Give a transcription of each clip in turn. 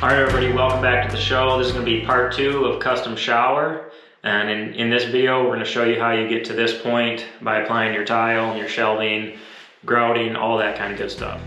Alright everybody, welcome back to the show. This is going to be part 2 of custom shower. And in this video, we're going to show you how you get to this point by applying your tile, your shelving, grouting, all that kind of good stuff.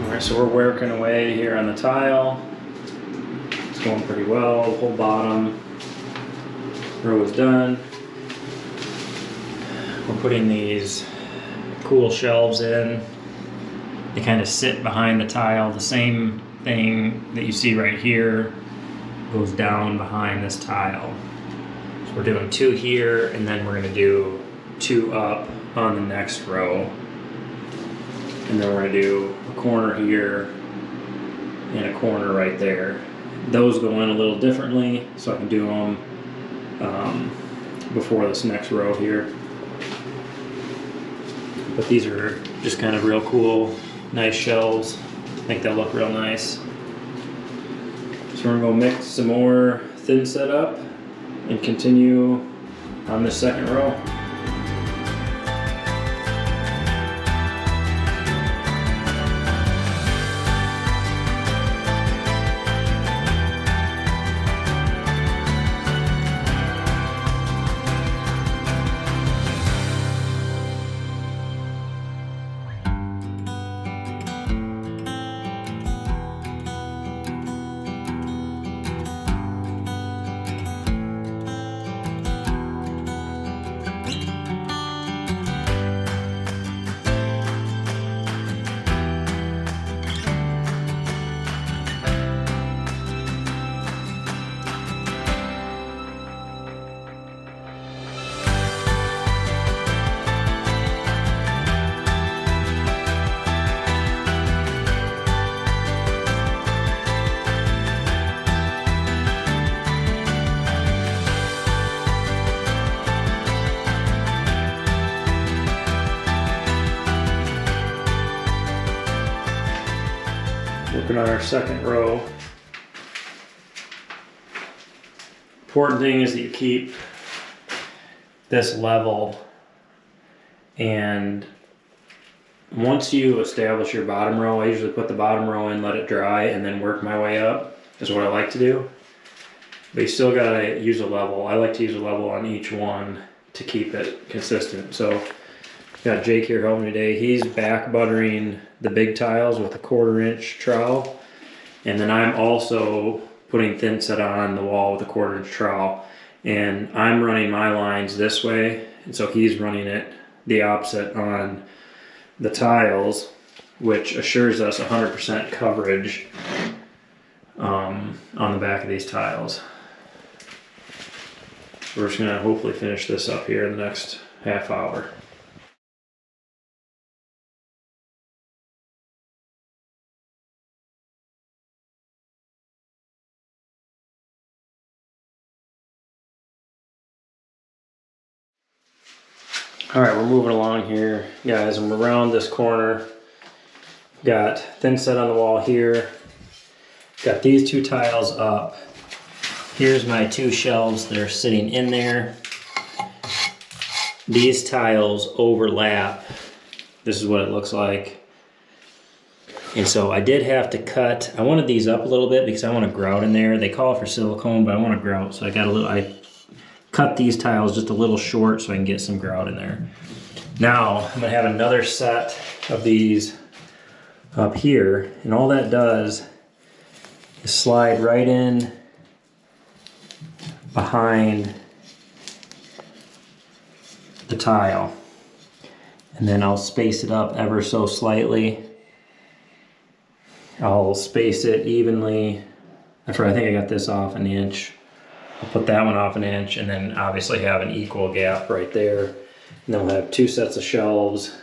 Alright, so we're working away here on the tile. It's going pretty well. The whole bottom row is done. We're putting these cool shelves in. They kind of sit behind the tile. The same thing that you see right here goes down behind this tile. So we're doing 2 here, and then we're going to do 2 up on the next row. And then we're going to do a corner here and a corner right there. Those go in a little differently, so I can do them before this next row here. But these are just kind of real cool, nice shelves. I think they'll look real nice. So we're going to go mix some more thin set up and continue on this second row. Working on our second row. Important thing is that you keep this level, and once you establish your bottom row, I usually put the bottom row in, let it dry, and then work my way up, is what I like to do. But you still gotta use a level. I like to use a level on each one to keep it consistent. So got Jake here helping me today. He's back buttering the big tiles with a 1/4 inch trowel, and then I'm also putting thin set on the wall with a 1/4 inch trowel, and I'm running my lines this way, and so he's running it the opposite on the tiles, which assures us 100% coverage on the back of these tiles. We're just gonna hopefully finish this up here in the next half hour. All right, we're moving along here, guys. I'm around this corner. Got thin set on the wall here. Got these two tiles up. Here's my two shelves that are sitting in there. These tiles overlap. This is what it looks like. And so I did have to cut. I wanted these up a little bit because I want to grout in there. They call it for silicone, but I want to grout. So I cut these tiles just a little short so I can get some grout in there. Now I'm gonna have another set of these up here, and all that does is slide right in behind the tile, and then I'll space it up ever so slightly. I'll space it evenly. I think I got this off an inch. I'll put that one off an inch, and then obviously have an equal gap right there. And then we'll have two sets of shelves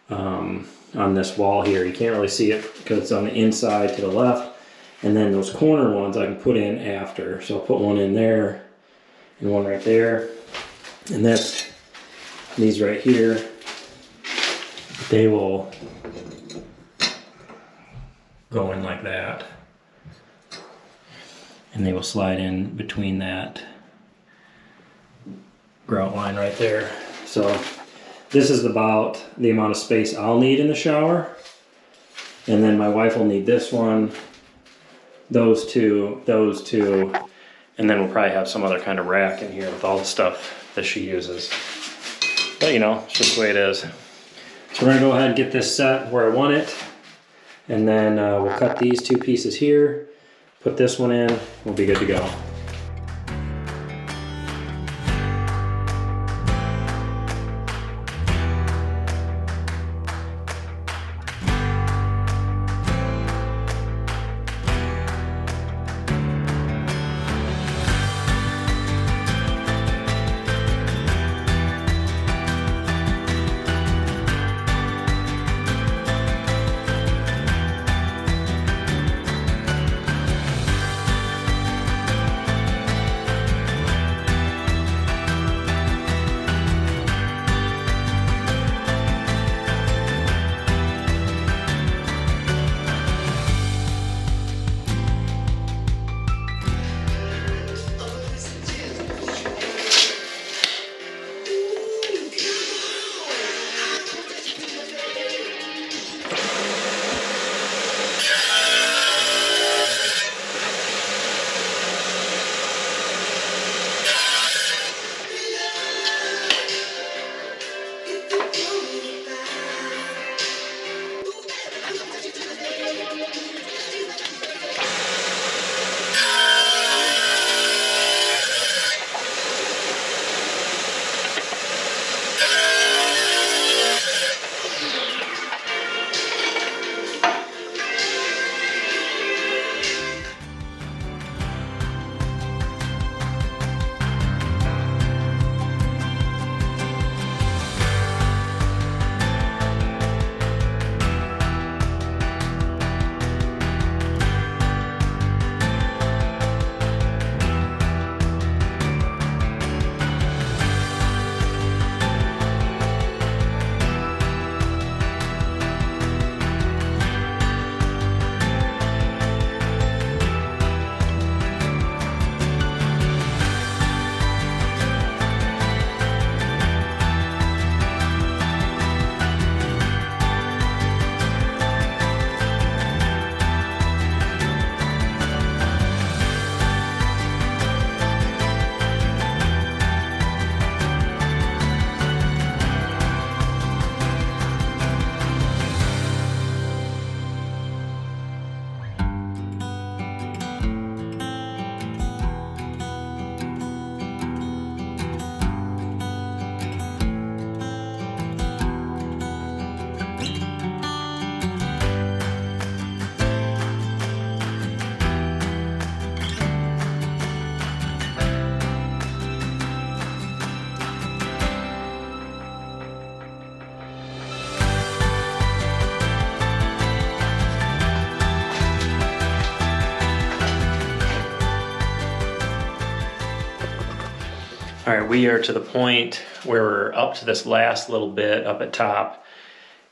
on this wall here. You can't really see it because it's on the inside to the left. And then those corner ones I can put in after. So I'll put one in there and one right there. And these right here, they will go in like that. And they will slide in between that grout line right there. So this is about the amount of space I'll need in the shower. And then my wife will need this one, those two, and then we'll probably have some other kind of rack in here with all the stuff that she uses. But you know, it's just the way it is. So we're gonna go ahead and get this set where I want it. And then we'll cut these two pieces here, put this one in, we'll be good to go. All right, we are to the point where we're up to this last little bit up at top,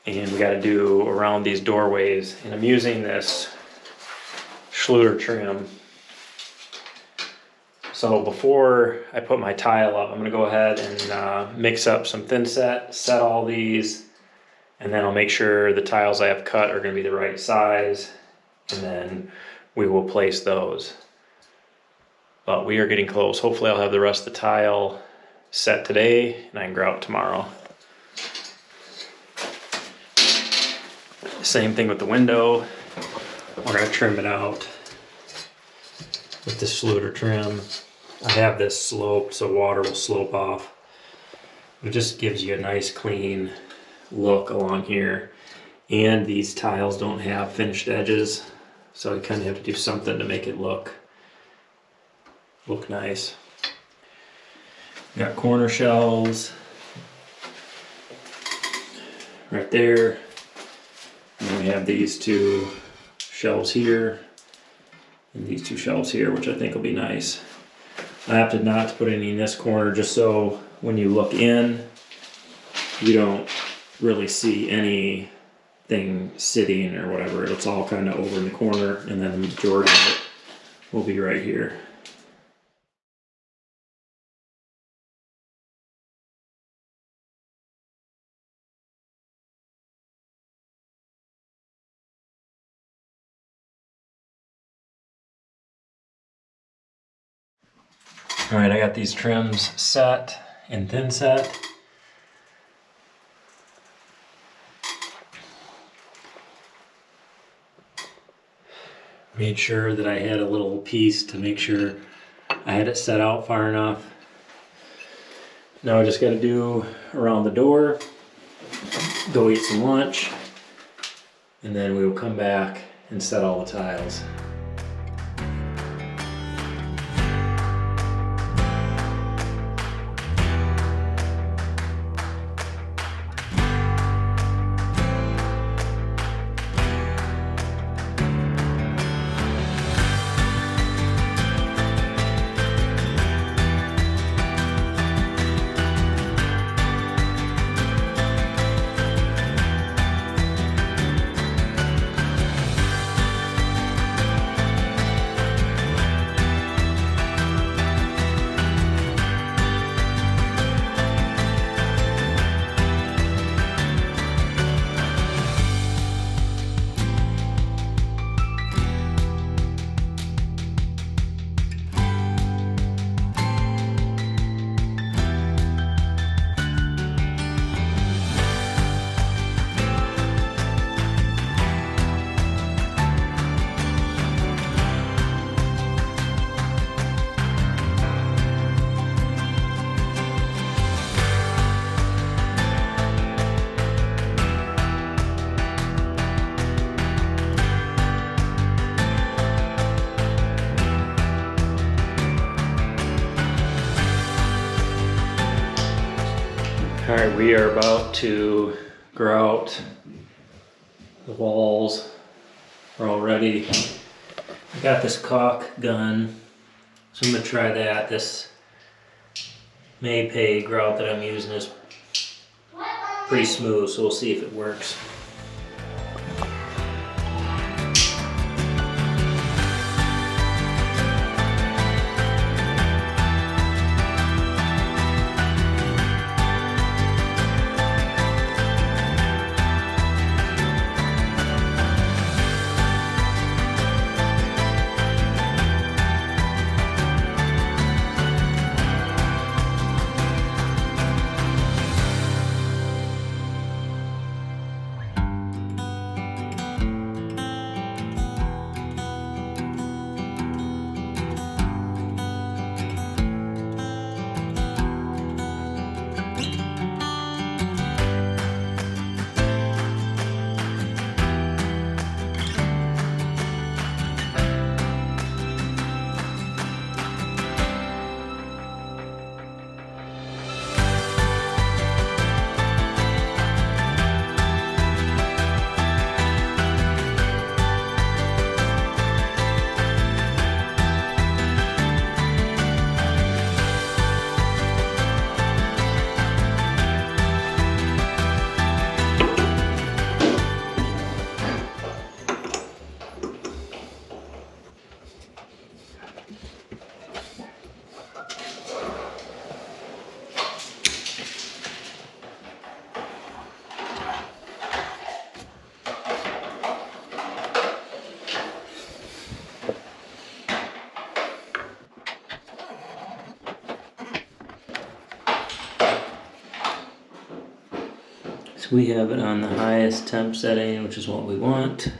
and we got to do around these doorways, and I'm using this Schluter trim. So before I put my tile up, I'm gonna go ahead and mix up some thin set all these, and then I'll make sure the tiles I have cut are gonna be the right size, and then we will place those. But we are getting close. Hopefully I'll have the rest of the tile set today and I can grout tomorrow. Same thing with the window. We're gonna trim it out with this Schluter trim. I have this sloped so water will slope off. It just gives you a nice clean look along here. And these tiles don't have finished edges, so you kind of have to do something to make it look nice. Got corner shelves right there. And then we have these two shelves here and these two shelves here, which I think will be nice. I opted not to put any in this corner just so when you look in, you don't really see anything sitting or whatever. It's all kind of over in the corner, and then the majority of it will be right here. All right, I got these trims set in thin set. Made sure that I had a little piece to make sure I had it set out far enough. Now I just got to do around the door, go eat some lunch, and then we will come back and set all the tiles. All right, we are about to grout the walls. We're all ready. I got this caulk gun, so I'm gonna try that. This Maypay grout that I'm using is pretty smooth, so we'll see if it works. So we have it on the highest temp setting, which is what we want.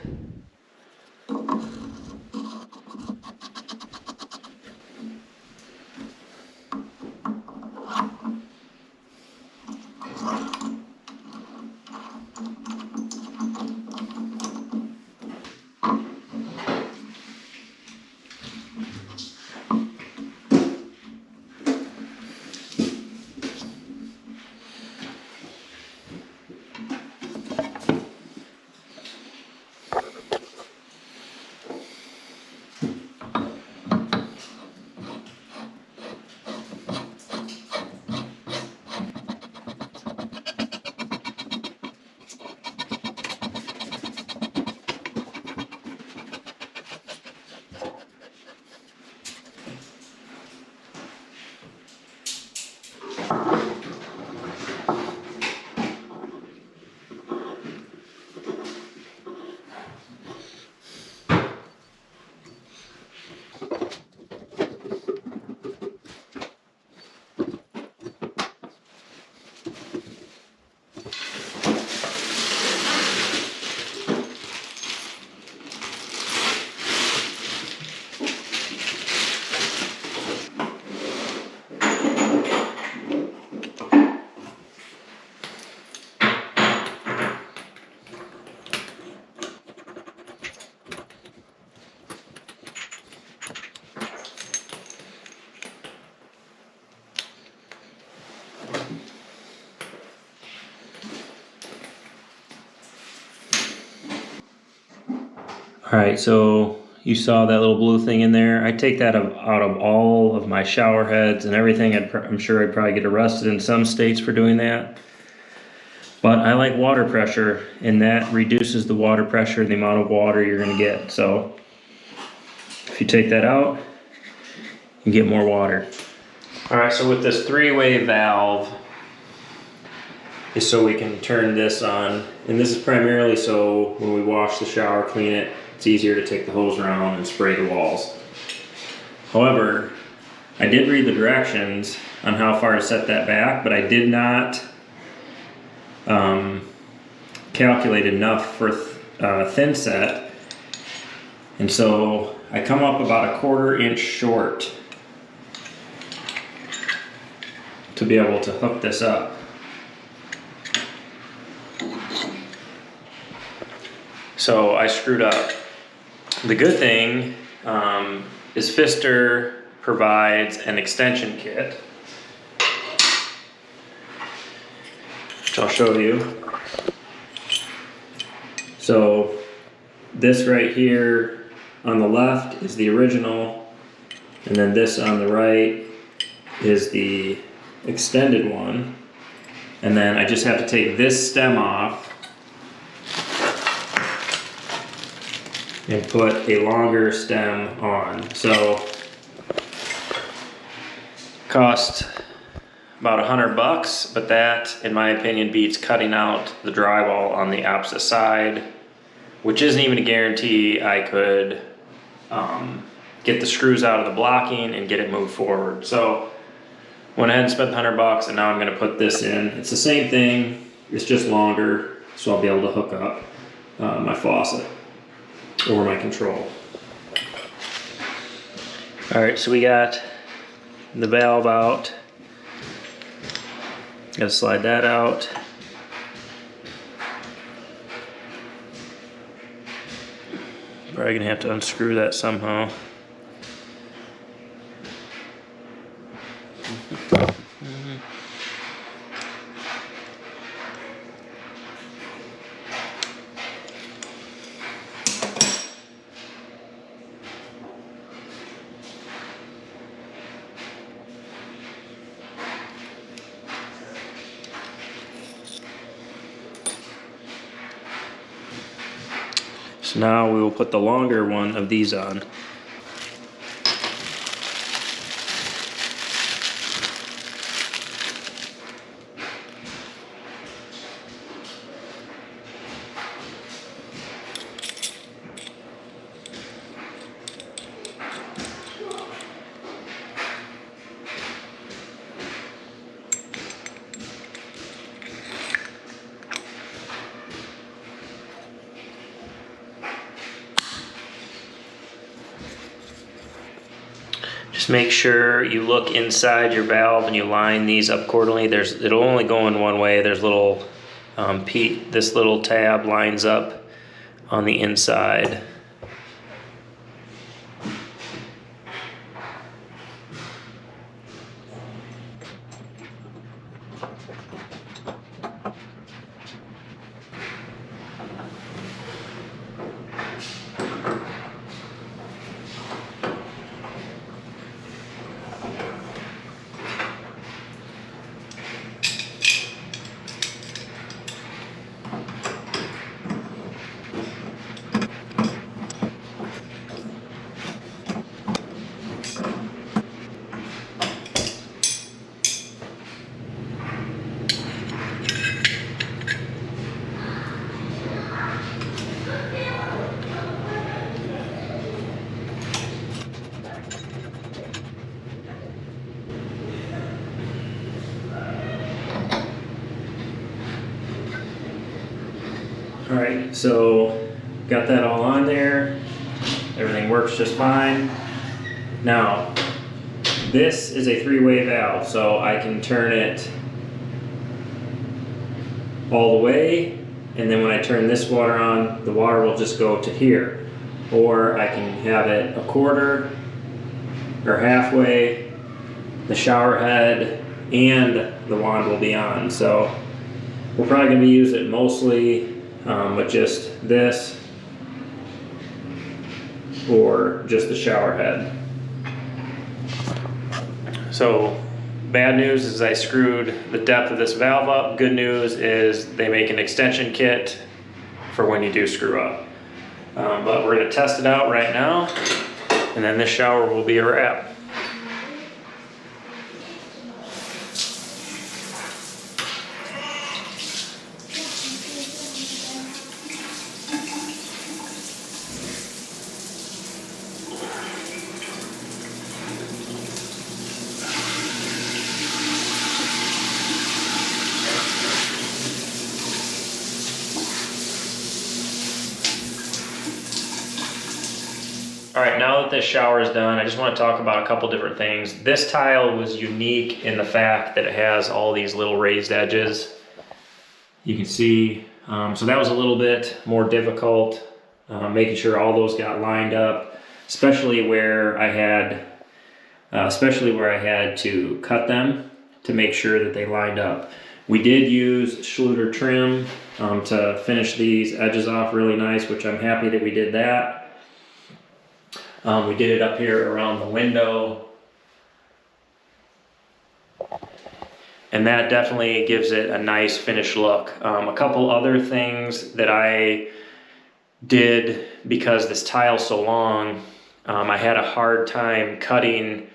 All right, so you saw that little blue thing in there. I take that out of all of my shower heads and everything. I'm sure I'd probably get arrested in some states for doing that. But I like water pressure, and that reduces the water pressure, the amount of water you're gonna get. So if you take that out, you get more water. All right, so with this three-way valve, is so we can turn this on. And this is primarily so when we wash the shower, clean it, it's easier to take the hose around and spray the walls. However, I did read the directions on how far to set that back, but I did not calculate enough for thin set. And so I come up about 1/4 inch short to be able to hook this up. So I screwed up. The good thing is Pfister provides an extension kit, which I'll show you. So this right here on the left is the original, and then this on the right is the extended one. And then I just have to take this stem off and put a longer stem on. So cost about $100, but that, in my opinion, beats cutting out the drywall on the opposite side, which isn't even a guarantee I could get the screws out of the blocking and get it moved forward. So went ahead and spent the $100, and now I'm gonna put this in. It's the same thing, it's just longer, so I'll be able to hook up my faucet or my control. All right, so we got the valve out. Gotta slide that out. Probably gonna have to unscrew that somehow. So now we will put the longer one of these on. Just make sure you look inside your valve and you line these up accordingly. It'll only go in one way. There's little, this little tab lines up on the inside. All right, so got that all on there. Everything works just fine. Now, this is a three-way valve, so I can turn it all the way, and then when I turn this water on, the water will just go to here. Or I can have it a quarter or halfway, the shower head and the wand will be on. So we're probably going to use it mostly with just this or just the shower head. So bad news is I screwed the depth of this valve up. Good news is they make an extension kit for when you do screw up. But we're going to test it out right now, and then this shower will be a wrap. All right, now that this shower is done, I just want to talk about a couple different things. This tile was unique in the fact that it has all these little raised edges. You can see, so that was a little bit more difficult, making sure all those got lined up, especially where I had to cut them to make sure that they lined up. We did use Schluter trim to finish these edges off really nice, which I'm happy that we did that. We did it up here around the window, and that definitely gives it a nice finished look. A couple other things that I did, because this tile's so long, I had a hard time cutting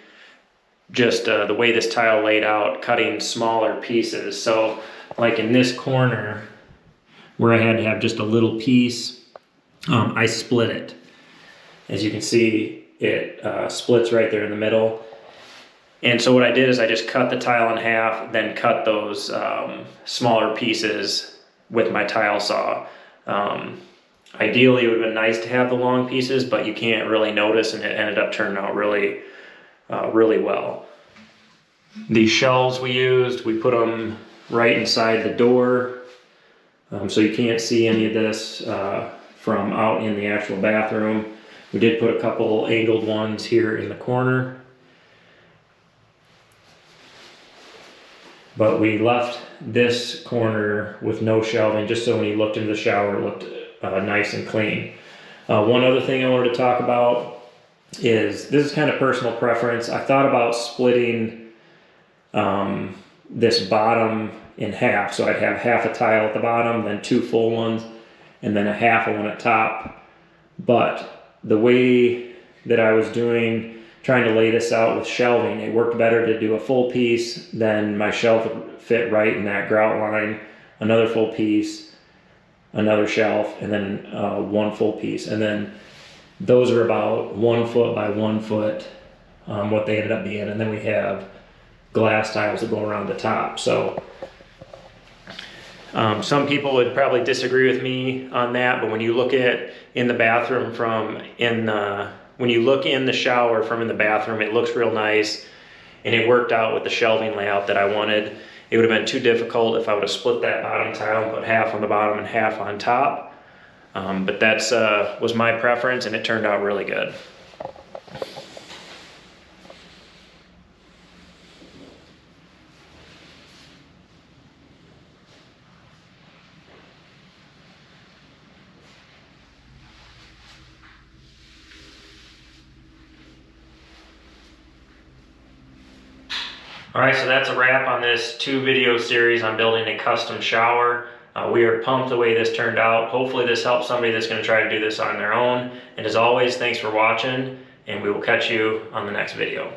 just the way this tile laid out, cutting smaller pieces. So like in this corner where I had to have just a little piece, I split it. As you can see, it splits right there in the middle. And so what I did is I just cut the tile in half, then cut those smaller pieces with my tile saw. Ideally, it would have been nice to have the long pieces, but you can't really notice, and it ended up turning out really well. These shelves we used, we put them right inside the door, so you can't see any of this from out in the actual bathroom. We did put a couple angled ones here in the corner, but we left this corner with no shelving just so when you looked into the shower it looked nice and clean. One other thing I wanted to talk about is, this is kind of personal preference. I thought about splitting this bottom in half, so I'd have half a tile at the bottom, then two full ones, and then a half of one at top. But the way that I was trying to lay this out with shelving, it worked better to do a full piece, then my shelf would fit right in that grout line, another full piece, another shelf, and then one full piece. And then those are about 1 foot by 1 foot, what they ended up being. And then we have glass tiles that go around the top. So some people would probably disagree with me on that, but when you look at in the bathroom from in the when you look in the shower from in the bathroom, it looks real nice, and it worked out with the shelving layout that I wanted. It would have been too difficult if I would have split that bottom tile and put half on the bottom and half on top. But that's was my preference, and it turned out really good. All right, so that's a wrap on this 2-video series on building a custom shower. We are pumped the way this turned out. Hopefully this helps somebody that's going to try to do this on their own. And as always, thanks for watching, and we will catch you on the next video.